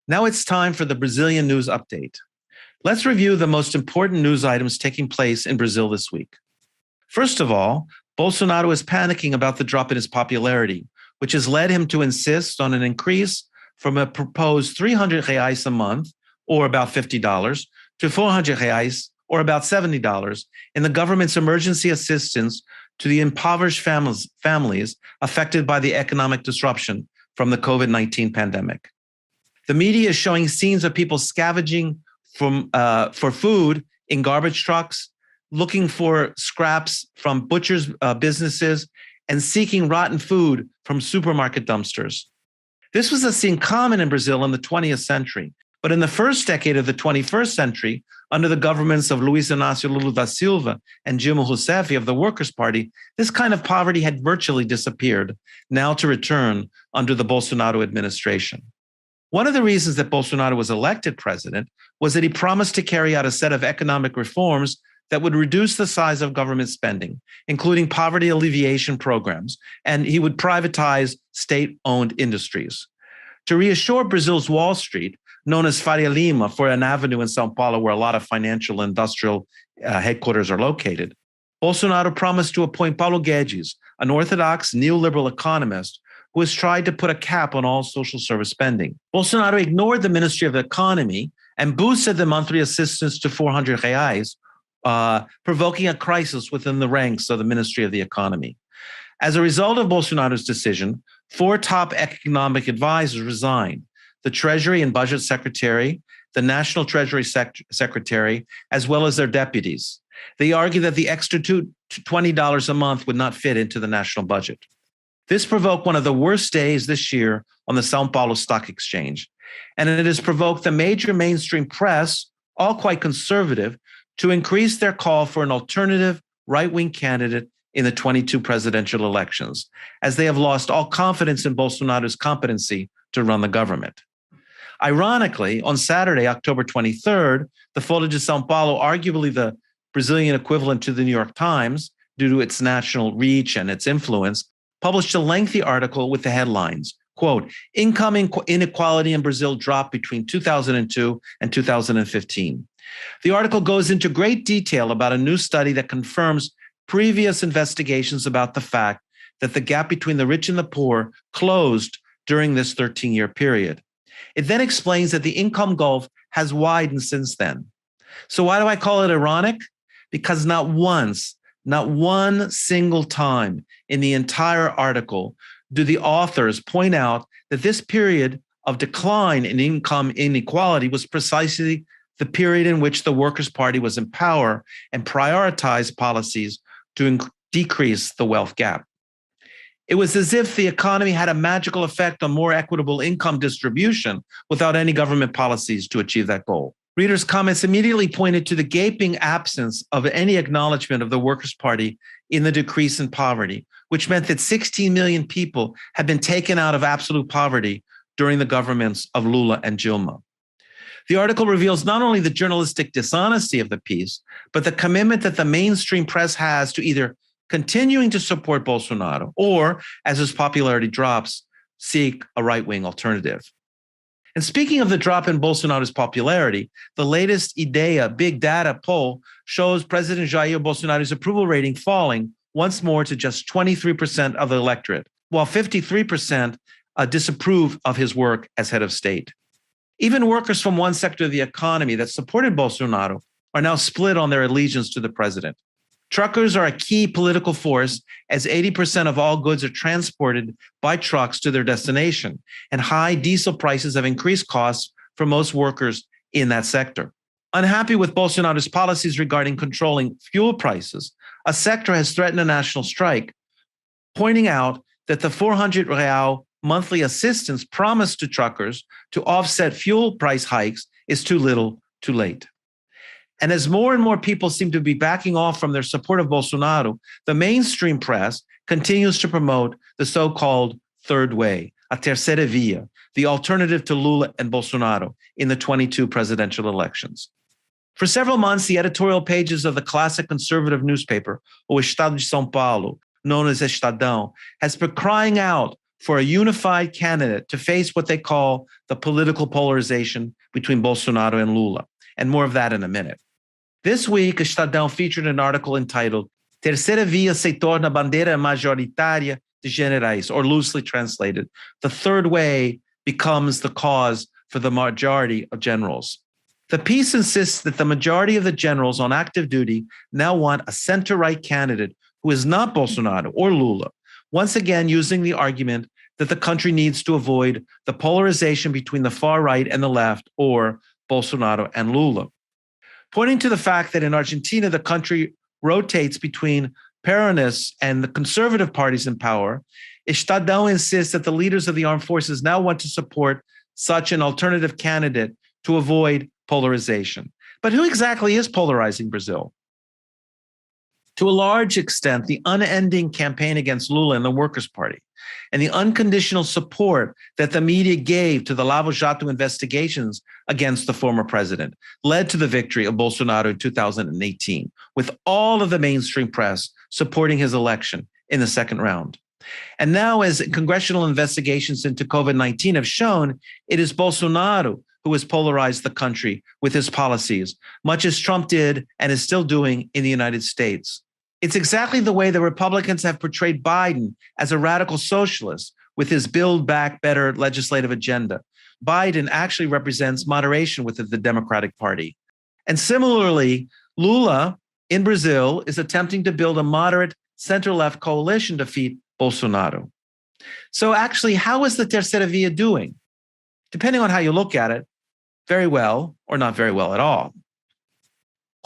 Now it's time for the Brazilian news update. Let's review the most important news items taking place in Brazil this week. First of all, Bolsonaro is panicking about the drop in his popularity, which has led him to insist on an increase from a proposed 300 reais a month, or about $50, to 400 reais, or about $70, in the government's emergency assistance to the impoverished families affected by the economic disruption from the COVID-19 pandemic. The media is showing scenes of people scavenging for food in garbage trucks, looking for scraps from butchers' businesses, and seeking rotten food from supermarket dumpsters. This was a scene common in Brazil in the 20th century, but in the first decade of the 21st century, under the governments of Luiz Inácio Lula da Silva and Dilma Rousseff of the Workers' Party, this kind of poverty had virtually disappeared, now to return under the Bolsonaro administration. One of the reasons that Bolsonaro was elected president was that he promised to carry out a set of economic reforms that would reduce the size of government spending, including poverty alleviation programs, and he would privatize state-owned industries. To reassure Brazil's Wall Street, known as Faria Lima for an avenue in São Paulo where a lot of financial and industrial headquarters are located, Bolsonaro promised to appoint Paulo Guedes, an orthodox neoliberal economist who has tried to put a cap on all social service spending. Bolsonaro ignored the Ministry of the Economy and boosted the monthly assistance to 400 reais, provoking a crisis within the ranks of the Ministry of the Economy. As a result of Bolsonaro's decision, 4 top economic advisors resigned: the Treasury and Budget Secretary, the National Treasury Secretary, as well as their deputies. They argue that the extra $20 a month would not fit into the national budget. This provoked one of the worst days this year on the São Paulo Stock Exchange, and it has provoked the major mainstream press, all quite conservative, to increase their call for an alternative right-wing candidate in the 22 presidential elections, as they have lost all confidence in Bolsonaro's competency to run the government. Ironically, on Saturday, October 23rd, the Folha de São Paulo, arguably the Brazilian equivalent to the New York Times, due to its national reach and its influence, published a lengthy article with the headlines, quote, "Income inequality in Brazil dropped between 2002 and 2015. The article goes into great detail about a new study that confirms previous investigations about the fact that the gap between the rich and the poor closed during this 13-year period. It then explains that the income gulf has widened since then. So why do I call it ironic? Because not one single time in the entire article do the authors point out that this period of decline in income inequality was precisely the period in which the Workers' Party was in power and prioritized policies to decrease the wealth gap. It was as if the economy had a magical effect on more equitable income distribution without any government policies to achieve that goal." Readers' comments immediately pointed to the gaping absence of any acknowledgement of the Workers' Party in the decrease in poverty, which meant that 16 million people had been taken out of absolute poverty during the governments of Lula and Dilma. The article reveals not only the journalistic dishonesty of the piece, but the commitment that the mainstream press has to either continuing to support Bolsonaro or, as his popularity drops, seek a right-wing alternative. And speaking of the drop in Bolsonaro's popularity, the latest IDEA Big Data poll shows President Jair Bolsonaro's approval rating falling once more to just 23% of the electorate, while 53% disapprove of his work as head of state. Even workers from one sector of the economy that supported Bolsonaro are now split on their allegiance to the president. Truckers are a key political force, as 80% of all goods are transported by trucks to their destination, and high diesel prices have increased costs for most workers in that sector. Unhappy with Bolsonaro's policies regarding controlling fuel prices, a sector has threatened a national strike, pointing out that the 400 real monthly assistance promised to truckers to offset fuel price hikes is too little, too late. And as more and more people seem to be backing off from their support of Bolsonaro, the mainstream press continues to promote the so-called third way, a terceira via, the alternative to Lula and Bolsonaro in the 22 presidential elections. For several months, the editorial pages of the classic conservative newspaper, O Estado de São Paulo, known as Estadão, has been crying out for a unified candidate to face what they call the political polarization between Bolsonaro and Lula. And more of that in a minute. This week, Estadão featured an article entitled Terceira Via se torna bandeira majoritária de generais, or loosely translated, the third way becomes the cause for the majority of generals. The piece insists that the majority of the generals on active duty now want a center-right candidate who is not Bolsonaro or Lula, once again using the argument that the country needs to avoid the polarization between the far right and the left, or Bolsonaro and Lula. Pointing to the fact that in Argentina, the country rotates between Peronists and the conservative parties in power, Estadão insists that the leaders of the armed forces now want to support such an alternative candidate to avoid polarization. But who exactly is polarizing Brazil? To a large extent, the unending campaign against Lula and the Workers' Party, and the unconditional support that the media gave to the Lava Jato investigations against the former president led to the victory of Bolsonaro in 2018, with all of the mainstream press supporting his election in the second round. And now, as congressional investigations into COVID-19 have shown, it is Bolsonaro who has polarized the country with his policies, much as Trump did and is still doing in the United States. It's exactly the way the Republicans have portrayed Biden as a radical socialist with his Build Back Better legislative agenda. Biden actually represents moderation within the Democratic Party. And similarly, Lula in Brazil is attempting to build a moderate center-left coalition to defeat Bolsonaro. So actually, how is the Terceira Via doing? Depending on how you look at it, very well or not very well at all.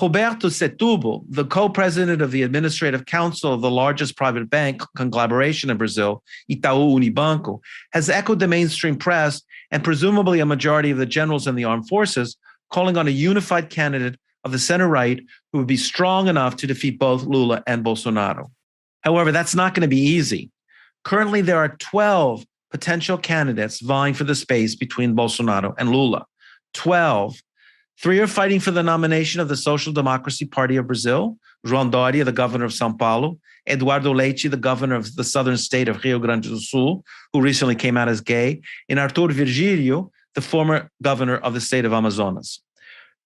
Roberto Setúbal, the co-president of the administrative council of the largest private bank conglomeration in Brazil, Itaú Unibanco, has echoed the mainstream press and presumably a majority of the generals in the armed forces, calling on a unified candidate of the center-right who would be strong enough to defeat both Lula and Bolsonaro. However, that's not going to be easy. Currently, there are 12 potential candidates vying for the space between Bolsonaro and Lula. 12. 3 are fighting for the nomination of the Social Democracy Party of Brazil, João Doria, the governor of São Paulo, Eduardo Leite, the governor of the southern state of Rio Grande do Sul, who recently came out as gay, and Arthur Virgílio, the former governor of the state of Amazonas.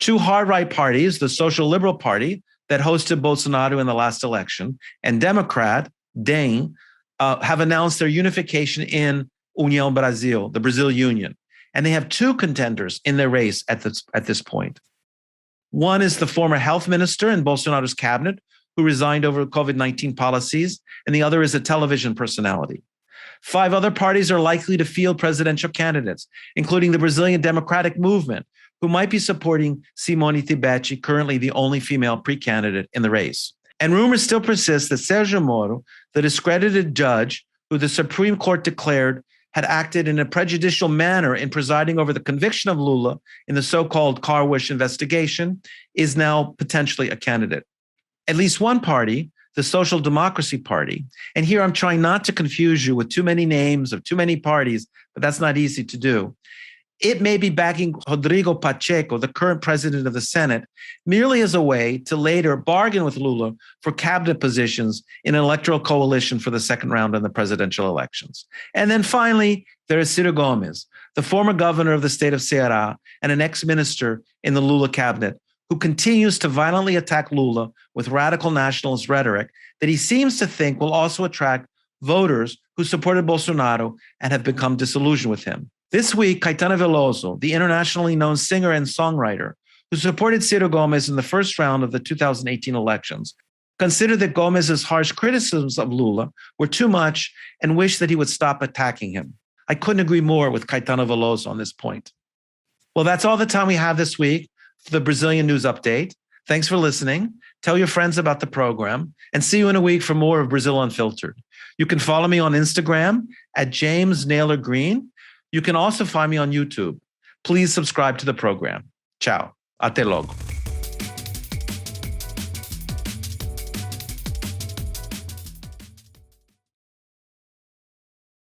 2 hard-right parties, the Social Liberal Party, that hosted Bolsonaro in the last election, and Democrat, DEM, have announced their unification in União Brasil, the Brazil Union. And they have 2 contenders in their race at this point. One is the former health minister in Bolsonaro's cabinet, who resigned over COVID-19 policies, and the other is a television personality. 5 other parties are likely to field presidential candidates, including the Brazilian Democratic Movement, who might be supporting Simone Tebet, currently the only female pre-candidate in the race. And rumors still persist that Sérgio Moro, the discredited judge who the Supreme Court declared had acted in a prejudicial manner in presiding over the conviction of Lula in the so-called car wash investigation, is now potentially a candidate. At least one party, the Social Democracy Party, and here I'm trying not to confuse you with too many names of too many parties, but that's not easy to do. It may be backing Rodrigo Pacheco, the current president of the Senate, merely as a way to later bargain with Lula for cabinet positions in an electoral coalition for the second round in the presidential elections. And then finally, there is Ciro Gomes, the former governor of the state of Ceará and an ex-minister in the Lula cabinet, who continues to violently attack Lula with radical nationalist rhetoric that he seems to think will also attract voters who supported Bolsonaro and have become disillusioned with him. This week, Caetano Veloso, the internationally known singer and songwriter who supported Ciro Gomes in the first round of the 2018 elections, considered that Gomes's harsh criticisms of Lula were too much and wished that he would stop attacking him. I couldn't agree more with Caetano Veloso on this point. Well, that's all the time we have this week for the Brazilian News Update. Thanks for listening. Tell your friends about the program, and see you in a week for more of Brazil Unfiltered. You can follow me on Instagram at James Naylor Green. You can also find me on YouTube. Please subscribe to the program. Ciao. Até logo.